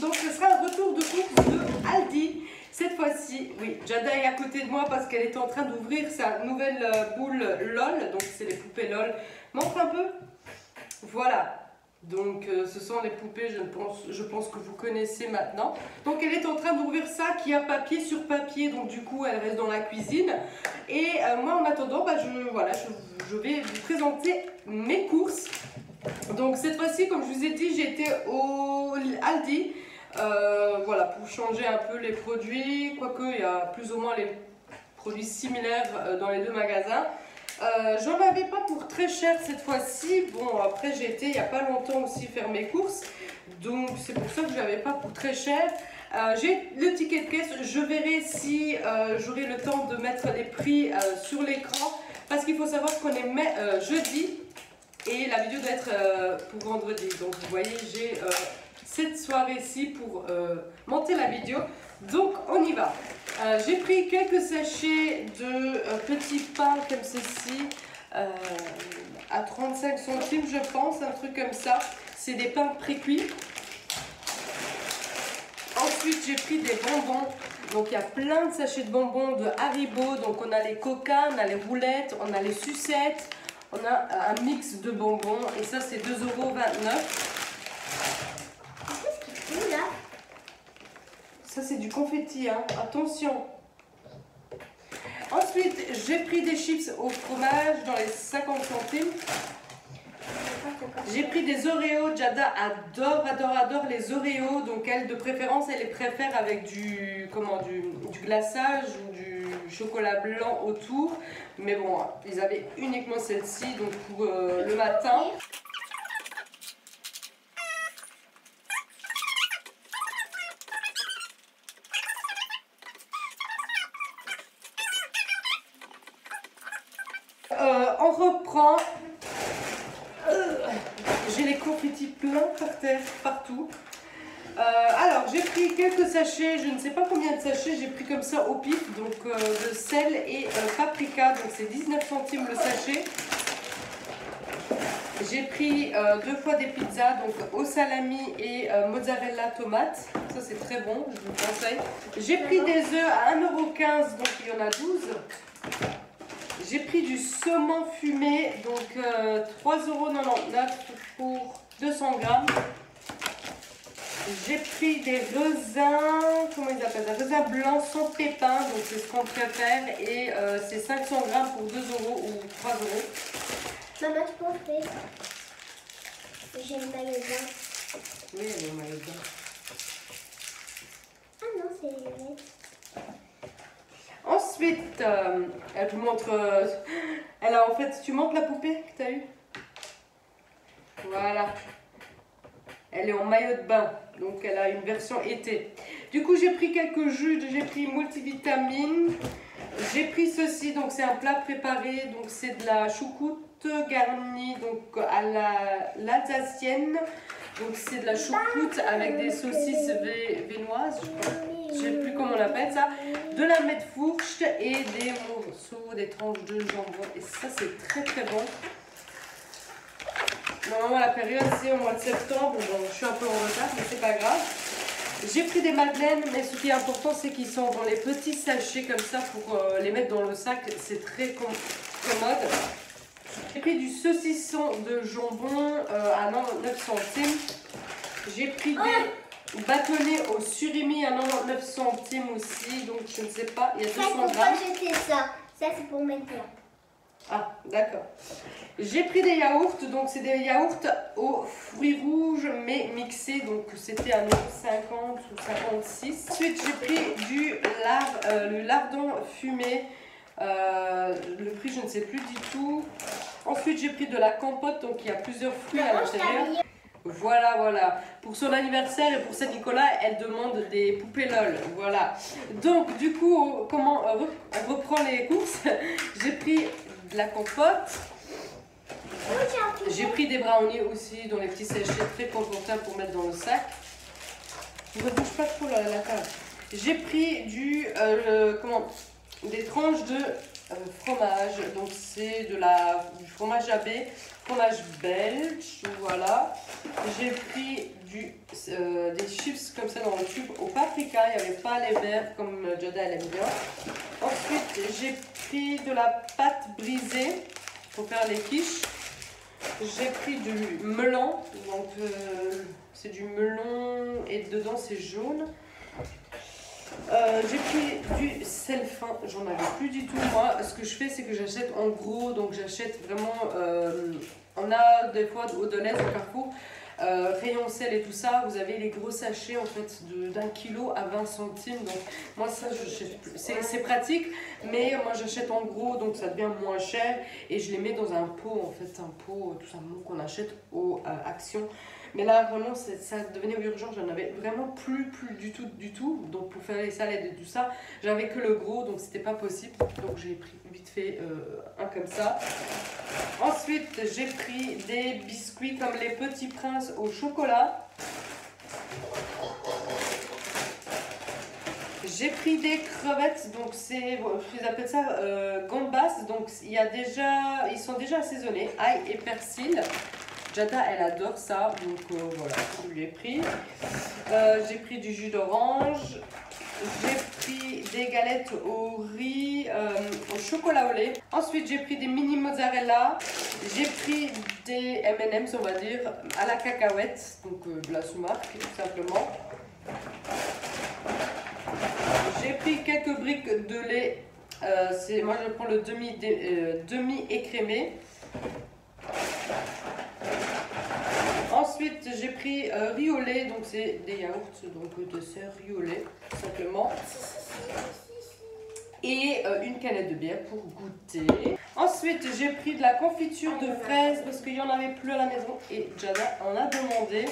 Donc ce sera un retour de course de Aldi. Cette fois-ci, oui, Jada est à côté de moi parce qu'elle est en train d'ouvrir sa nouvelle boule LOL. Donc c'est les poupées LOL. Montre un peu. Voilà. Donc ce sont les poupées, je pense que vous connaissez maintenant. Donc elle est en train d'ouvrir ça qui a papier sur papier. Donc du coup elle reste dans la cuisine. Et moi en attendant, bah, je vais vous présenter mes courses. Donc cette fois-ci, comme je vous ai dit, j'étais au Aldi. Voilà, pour changer un peu les produits. Quoique il y a plus ou moins les produits similaires dans les deux magasins. J'en avais pas pour très cher cette fois-ci. Bon, après j'ai été il n'y a pas longtemps aussi faire mes courses. Donc c'est pour ça que je n'avais pas pour très cher. J'ai le ticket de caisse. Je verrai si j'aurai le temps de mettre les prix sur l'écran. Parce qu'il faut savoir qu'on est jeudi. Et la vidéo doit être pour vendredi. Donc vous voyez, j'ai cette soirée-ci pour monter la vidéo. Donc on y va. J'ai pris quelques sachets de petits pains comme ceci à 35 centimes je pense, un truc comme ça. C'est des pains pré-cuits. Ensuite j'ai pris des bonbons. Donc il y a plein de sachets de bonbons de Haribo. Donc on a les Coca, on a les roulettes, on a les sucettes. On a un mix de bonbons et ça c'est 2,29 €. Ça c'est du confetti, hein. Attention. Ensuite j'ai pris des chips au fromage dans les 50 centimes. J'ai pris des Oreos. Jada adore les Oreos. Donc elle de préférence elle les préfère avec du glaçage ou du chocolat blanc autour. Mais bon, ils avaient uniquement celle-ci donc pour le matin. On reprend. J'ai les confettis pleins par terre, partout. Alors, j'ai pris quelques sachets, je ne sais pas combien de sachets, j'ai pris comme ça au pif, donc de sel et paprika, donc c'est 19 centimes le sachet. J'ai pris 2 fois des pizzas, donc au salami et mozzarella tomate, ça c'est très bon, je vous le conseille. J'ai pris des œufs à 1,15 €, donc il y en a 12. J'ai pris du saumon fumé, donc 3,99 € pour 200 grammes. J'ai pris des raisins, comment ils appellent ça, raisins blancs sans pépins, donc c'est ce qu'on préfère. Et c'est 500 grammes pour 2 € ou 3 €. Maman, tu peux offrir? J'ai le maillot de bain. Oui, elle est au maillot de bain. Ah non, c'est les. Ensuite, elle vous montre. Elle a en fait, tu montres la poupée que tu as eue? Voilà. Elle est en maillot de bain, donc elle a une version été. Du coup, j'ai pris quelques jus, j'ai pris multivitamines. J'ai pris ceci, donc c'est un plat préparé, donc c'est de la choucroute garnie donc à l'alsacienne. Donc c'est de la choucroute avec des saucisses viennoises, je ne sais plus comment on appelle ça, de la metfourche et des morceaux, des tranches de jambon. Et ça c'est très très bon. Normalement la période c'est au mois de septembre, bon je suis un peu en retard mais c'est pas grave. J'ai pris des madeleines, mais ce qui est important c'est qu'ils sont dans les petits sachets comme ça pour les mettre dans le sac, c'est très commode. J'ai pris du saucisson de jambon à 99 centimes. J'ai pris des bâtonnets au surimi à 99 centimes aussi, donc je ne sais pas, il y a 200 grammes. Pourquoi j'ai fait ça? Ça c'est pour mettre là. Ah, d'accord. J'ai pris des yaourts, donc c'est des yaourts aux fruits rouges mais mixés, donc c'était à 50 ou 56. Ensuite j'ai pris le lardon fumé, le prix je ne sais plus du tout. Ensuite j'ai pris de la compote, donc il y a plusieurs fruits à l'intérieur. Voilà, voilà. Pour son anniversaire et pour Saint-Nicolas, elle demande des poupées LOL. Voilà. Donc, du coup, comment on reprend les courses? J'ai pris de la compote. J'ai pris des brownies aussi, dans les petits sachets très confortables pour mettre dans le sac. Ne bouge pas trop la table. J'ai pris des tranches de fromage. Donc c'est du fromage AB, fromage belge, voilà. J'ai pris des chips comme ça dans le tube au paprika, il n'y avait pas les verts comme Jada elle aime bien. Ensuite j'ai pris de la pâte brisée pour faire les quiches. J'ai pris du melon, donc c'est du melon et dedans c'est jaune. J'ai pris du sel fin, j'en avais plus du tout moi. Ce que je fais c'est que j'achète en gros, donc j'achète vraiment, on a des fois au Deleuze, au Carrefour, rayon sel et tout ça, vous avez les gros sachets en fait d'1 kilo à 20 centimes, donc moi ça c'est pratique, mais moi j'achète en gros donc ça devient moins cher et je les mets dans un pot en fait, un pot tout simplement qu'on achète aux Action. Mais là vraiment ça devenait urgent, j'en avais vraiment plus du tout, donc pour faire les salades et tout ça j'avais que le gros donc c'était pas possible, donc j'ai pris vite fait un comme ça. Ensuite j'ai pris des biscuits comme les Petits Princes au chocolat. J'ai pris des crevettes, donc ils appellent ça gambas, donc ils sont déjà assaisonnés, ail et persil. Jada elle adore ça, donc voilà, je lui ai pris. J'ai pris du jus d'orange. J'ai pris des galettes au riz, au chocolat au lait. Ensuite, j'ai pris des mini mozzarella. J'ai pris des M&M's, on va dire, à la cacahuète, donc de la sous-marque, tout simplement. J'ai pris quelques briques de lait. Moi, je prends le demi écrémé. Ensuite, j'ai pris riz au lait, donc c'est des yaourts, donc de sœur riz au lait, tout simplement. Et une canette de bière pour goûter. Ensuite, j'ai pris de la confiture de fraises parce qu'il n'y en avait plus à la maison et Jada en a demandé.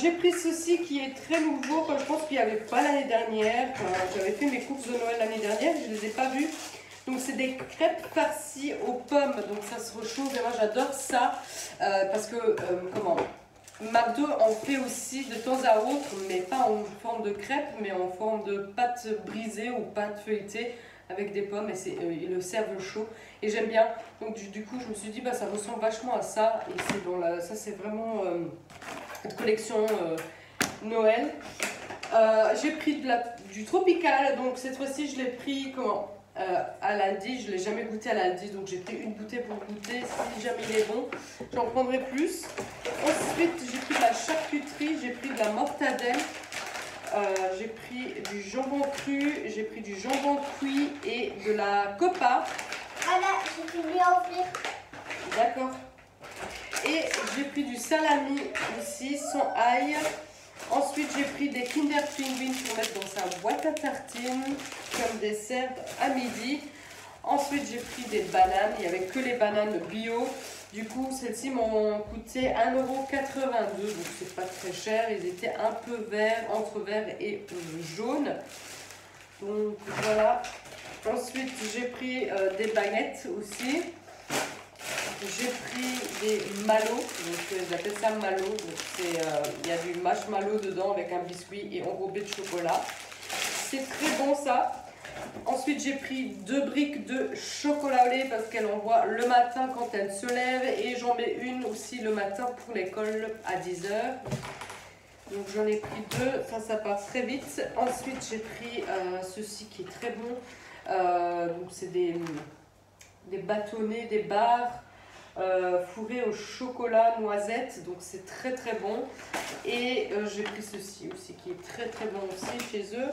J'ai pris ceci qui est très nouveau, je pense qu'il n'y avait pas l'année dernière. J'avais fait mes courses de Noël l'année dernière, je ne les ai pas vues. Donc c'est des crêpes farcies aux pommes, donc ça se réchauffe et moi j'adore ça parce que McDo en fait aussi de temps à autre, mais pas en forme de crêpe, mais en forme de pâte brisée ou pâte feuilletée avec des pommes et ils le servent chaud et j'aime bien. Donc du coup je me suis dit ça ressemble vachement à ça et ça c'est vraiment une collection Noël. J'ai pris du tropical, donc cette fois-ci je l'ai pris à l'Aldi, je ne l'ai jamais goûté à l'Aldi, donc j'ai pris une bouteille pour goûter, si jamais il est bon, j'en prendrai plus. Ensuite, j'ai pris de la charcuterie, j'ai pris de la mortadelle, j'ai pris du jambon cru, j'ai pris du jambon cuit et de la copa. Voilà, j'ai fini à offrir. D'accord. Et j'ai pris du salami aussi, sans ail. Ensuite, j'ai pris des Kinder Penguin pour mettre dans sa boîte à tartines comme dessert à midi. Ensuite, j'ai pris des bananes. Il n'y avait que les bananes bio. Du coup, celles-ci m'ont coûté 1,82 €. Donc, c'est pas très cher. Ils étaient un peu verts, entre vert et jaune. Donc, voilà. Ensuite, j'ai pris des baguettes aussi. J'ai pris des mallots, donc j'appelle ça mallots, il y a du marshmallow dedans avec un biscuit et enrobé de chocolat. C'est très bon ça. Ensuite j'ai pris 2 briques de chocolat au lait parce qu'elle en boit le matin quand elle se lève et j'en mets une aussi le matin pour l'école à 10 h. Donc j'en ai pris 2, ça passe très vite. Ensuite j'ai pris ceci qui est très bon, donc c'est des bâtonnets, des barres. Fourré au chocolat noisette, donc c'est très très bon. Et j'ai pris ceci aussi qui est très très bon aussi chez eux.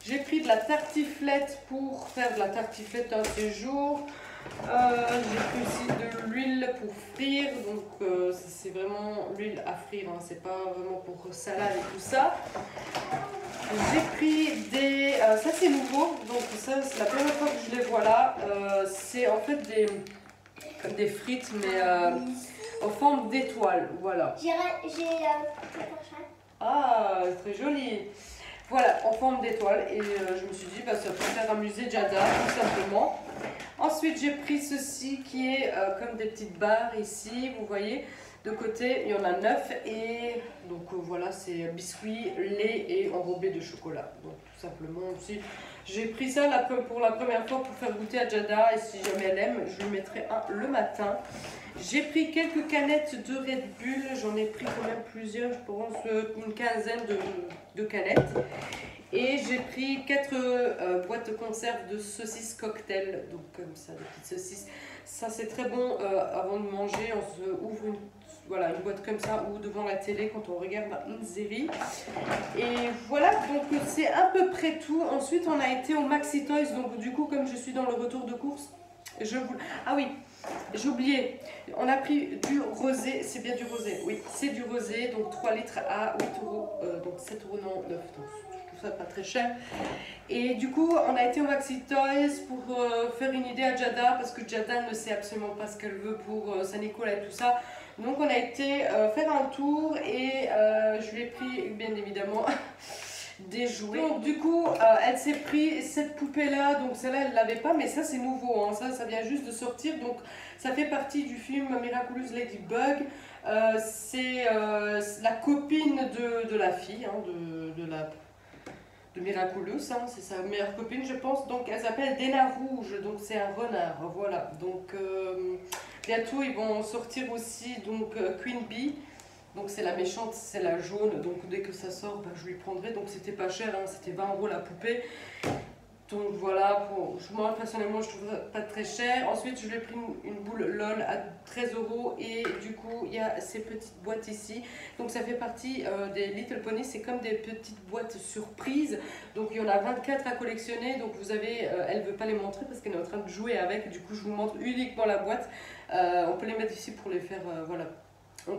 J'ai pris de la tartiflette pour faire de la tartiflette un séjour. J'ai pris aussi de l'huile pour frire, donc c'est vraiment l'huile à frire, hein, c'est pas vraiment pour salade et tout ça. J'ai pris ça c'est nouveau, donc ça c'est la première fois que je les vois là. C'est en fait des frites mais en forme d'étoile, voilà. Ah, très joli. Voilà, en forme d'étoile et je me suis dit ça peut faire amuser Jada tout simplement. Ensuite j'ai pris ceci qui est comme des petites barres ici, vous voyez. De côté, il y en a 9 et donc voilà, c'est biscuits, lait et enrobé de chocolat. Donc tout simplement aussi. J'ai pris ça pour la première fois pour faire goûter à Jada et si jamais elle aime, je lui mettrai un le matin. J'ai pris quelques canettes de Red Bull, j'en ai pris quand même plusieurs, je pense une quinzaine de canettes. Et j'ai pris 4 boîtes de conserve de saucisses cocktail, donc comme ça, des petites saucisses. Ça c'est très bon avant de manger, on se ouvre une boîte comme ça ou devant la télé quand on regarde une série. Et voilà, donc c'est à peu près tout. Ensuite on a été au Maxi Toys, donc du coup comme je suis dans le retour de course, ah oui, j'ai oublié, on a pris du rosé, c'est bien du rosé, oui, c'est du rosé, donc 3 litres à 8 euros, donc 7,99 €, donc je trouve ça pas très cher. Et du coup, on a été au Maxi Toys pour faire une idée à Jada, parce que Jada ne sait absolument pas ce qu'elle veut pour Saint-Nicolas et tout ça. Donc on a été faire un tour et je lui ai pris, bien évidemment, des jouets. Donc du coup, elle s'est pris cette poupée là, donc celle-là elle l'avait pas, mais ça c'est nouveau, hein. Ça vient juste de sortir, donc ça fait partie du film Miraculous Ladybug. C'est la copine de la fille, hein, de Miraculous, hein, c'est sa meilleure copine je pense, donc elle s'appelle Dena Rouge, donc c'est un renard, voilà. Donc bientôt ils vont sortir aussi donc Queen Bee. Donc c'est la méchante, c'est la jaune, donc dès que ça sort, je lui prendrai. Donc c'était pas cher, hein, c'était 20 € la poupée. Donc voilà, moi personnellement je trouve ça pas très cher. Ensuite je lui ai pris une boule LOL à 13 € et du coup il y a ces petites boîtes ici. Donc ça fait partie des Little Pony, c'est comme des petites boîtes surprises. Donc il y en a 24 à collectionner, donc vous avez, elle veut pas les montrer parce qu'elle est en train de jouer avec. Du coup je vous montre uniquement la boîte. On peut les mettre ici pour les faire, voilà,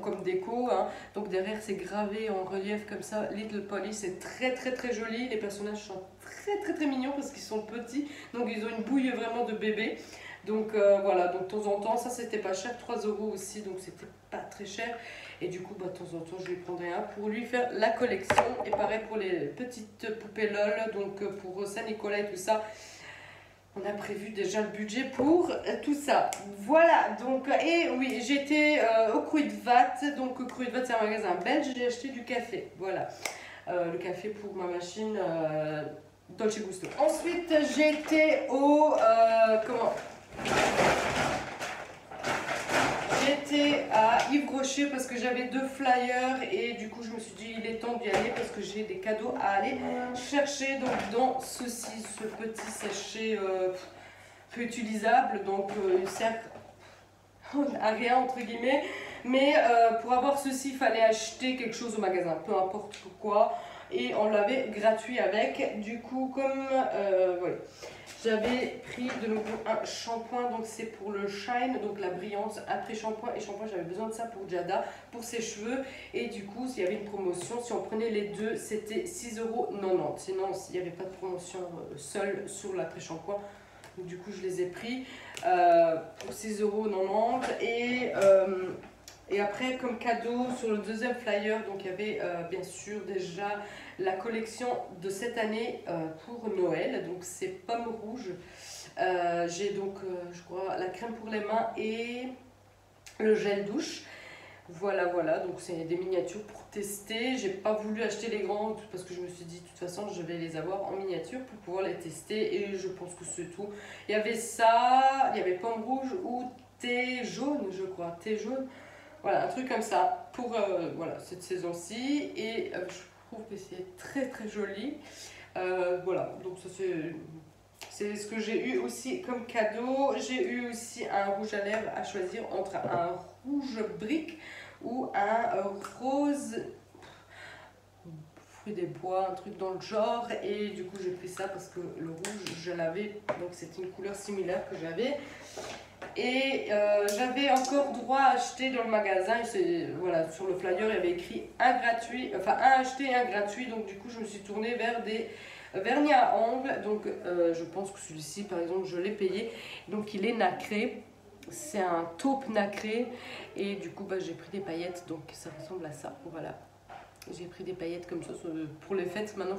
comme déco, hein. Donc derrière c'est gravé en relief comme ça, Little Pony, c'est très joli, les personnages sont très mignons parce qu'ils sont petits, donc ils ont une bouille vraiment de bébé. Donc voilà, donc de temps en temps, ça c'était pas cher, 3 € aussi, donc c'était pas très cher. Et du coup, de temps en temps, je lui prendrai un pour lui faire la collection. Et pareil pour les petites poupées LOL, donc pour Saint-Nicolas et tout ça. On a prévu déjà le budget pour tout ça. Voilà, donc, et oui, j'étais au Kruidvat. Donc, Kruidvat, c'est un magasin belge. J'ai acheté du café. Voilà, le café pour ma machine Dolce Gusto. Ensuite, j'étais au. J'étais à Yves Rocher parce que j'avais 2 flyers et du coup je me suis dit il est temps d'y aller parce que j'ai des cadeaux à aller chercher. Donc dans ce petit sachet réutilisable, donc il sert à rien entre guillemets, mais pour avoir ceci il fallait acheter quelque chose au magasin, peu importe pourquoi, et on l'avait gratuit avec. Du coup comme ouais. J'avais pris de nouveau un shampoing, donc c'est pour le shine, donc la brillance après shampoing et shampoing. J'avais besoin de ça pour Jada, pour ses cheveux. Et du coup, s'il y avait une promotion, si on prenait les deux, c'était 6,90 €. Sinon, il n'y avait pas de promotion seule sur l'après-shampoing. Donc du coup, je les ai pris pour 6,90 €. Et après, comme cadeau, sur le deuxième flyer, donc il y avait bien sûr déjà la collection de cette année pour Noël. Donc c'est pomme rouge. J'ai donc, je crois, la crème pour les mains et le gel douche. Voilà, donc c'est des miniatures pour tester. J'ai pas voulu acheter les grandes parce que je me suis dit de toute façon je vais les avoir en miniature pour pouvoir les tester. Et je pense que c'est tout. Il y avait ça, il y avait pomme rouge ou thé jaune, je crois, thé jaune. Voilà, un truc comme ça pour voilà, cette saison-ci. Et je trouve que c'est très joli. Voilà, donc ça c'est ce que j'ai eu aussi comme cadeau. J'ai eu aussi un rouge à lèvres à choisir entre un rouge brique ou un rose fruit des bois, un truc dans le genre. Et du coup j'ai pris ça parce que le rouge je l'avais, donc c'est une couleur similaire que j'avais. Et j'avais encore droit à acheter dans le magasin. Voilà, sur le flyer il y avait écrit un gratuit, enfin un acheté un gratuit. Donc du coup je me suis tournée vers des vernis à ongles. Donc je pense que celui-ci par exemple je l'ai payé. Donc il est nacré, c'est un taupe nacré. Et du coup j'ai pris des paillettes, donc ça ressemble à ça. Voilà, j'ai pris des paillettes comme ça pour les fêtes, maintenant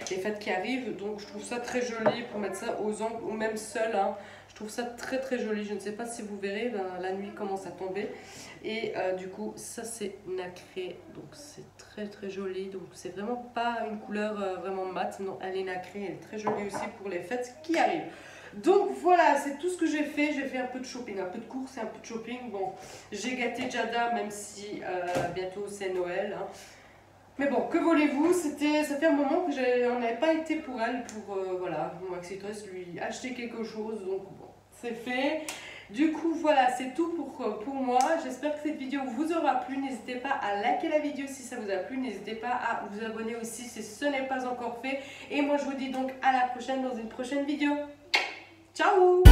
les fêtes qui arrivent. Donc je trouve ça très joli pour mettre ça aux ongles ou même seul, hein. Je trouve ça très très joli. Je ne sais pas si vous verrez, la nuit commence à tomber. Et du coup, ça c'est nacré. Donc c'est très très joli. Donc c'est vraiment pas une couleur vraiment mate. Non, elle est nacrée. Elle est très jolie aussi pour les fêtes qui arrivent. Donc voilà, c'est tout ce que j'ai fait. J'ai fait un peu de shopping, un peu de courses et un peu de shopping. Bon, j'ai gâté Jada, même si bientôt c'est Noël. Hein. Mais bon, que voulez-vous, ça fait un moment que on n'avait pas été pour elle, pour voilà, Maxi Toys lui acheter quelque chose, donc bon, c'est fait. Du coup, voilà, c'est tout pour moi. J'espère que cette vidéo vous aura plu. N'hésitez pas à liker la vidéo si ça vous a plu. N'hésitez pas à vous abonner aussi si ce n'est pas encore fait. Et moi, je vous dis donc à la prochaine dans une prochaine vidéo. Ciao!